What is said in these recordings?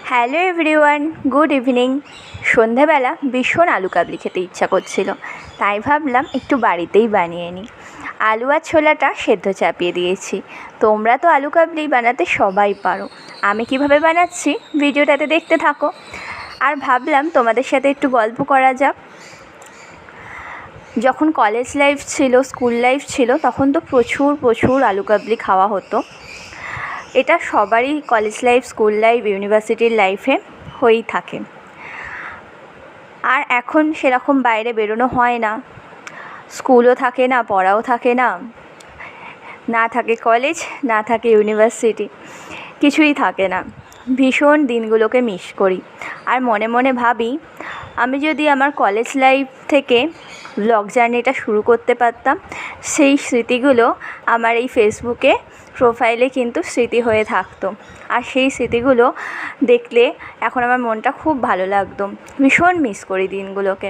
Hello everyone, good evening. সন্ধেবেলা ভীষণ আলু কাবলি খেতে ইচ্ছা করছিল, তাই ভাবলাম একটু বাড়িতেই বানিয়ে নিই। আলু আর ছোলাটা সেদ্ধ চাপিয়ে দিয়েছি। তোমরা তো আলু কাবলি বানাতে সবাই পারো, আমি কিভাবে বানাচ্ছি ভিডিওটাতে দেখতে থাকো। আর ভাবলাম তোমাদের সাথে একটু গল্প করা যাক। যখন কলেজ লাইফ ছিল, স্কুল লাইফ ছিল, তখন তো প্রচুর আলু কাবলি খাওয়া হতো। এটা সবারই কলেজ লাইফ, স্কুল লাইফ, ইউনিভার্সিটির লাইফে হয়েই থাকে। আর এখন সেরকম বাইরে বেরোনো হয় না, স্কুলও থাকে না, পড়াও থাকে না, না থাকে কলেজ, না থাকে ইউনিভার্সিটি, কিছুই থাকে না। ভীষণ দিনগুলোকে মিস করি। আর মনে মনে ভাবি, আমি যদি আমার কলেজ লাইফ থেকে ব্লগ জার্নিটা শুরু করতে পারতাম, সেই স্মৃতিগুলো আমার এই ফেসবুকে প্রোফাইলে কিন্তু স্মৃতি হয়ে থাকতো। আর সেই স্মৃতিগুলো দেখলে এখন আমার মনটা খুব ভালো লাগতো। ভীষণ মিস করি দিনগুলোকে।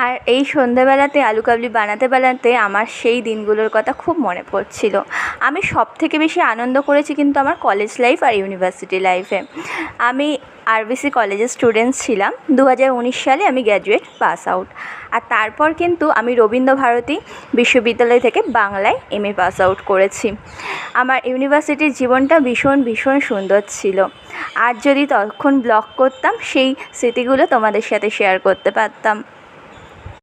আর এই সন্ধ্যাবেলাতে আলু কাবলি বানাতে আমার সেই দিনগুলোর কথা খুব মনে পড়ছিল। আমি সবথেকে বেশি আনন্দ করেছি কিন্তু আমার কলেজ লাইফ আর ইউনিভার্সিটি লাইফে। আমি আরবিসি কলেজের স্টুডেন্ট ছিলাম। 2019 সালে আমি গ্র্যাজুয়েট পাস আউট। আর তারপর কিন্তু আমি রবীন্দ্রভারতী বিশ্ববিদ্যালয় থেকে বাংলায় MA পাস আউট করেছি। আমার ইউনিভার্সিটির জীবনটা ভীষণ সুন্দর ছিল। আর যদি তখন ব্লগ করতাম, সেই স্মৃতিগুলো তোমাদের সাথে শেয়ার করতে পারতাম।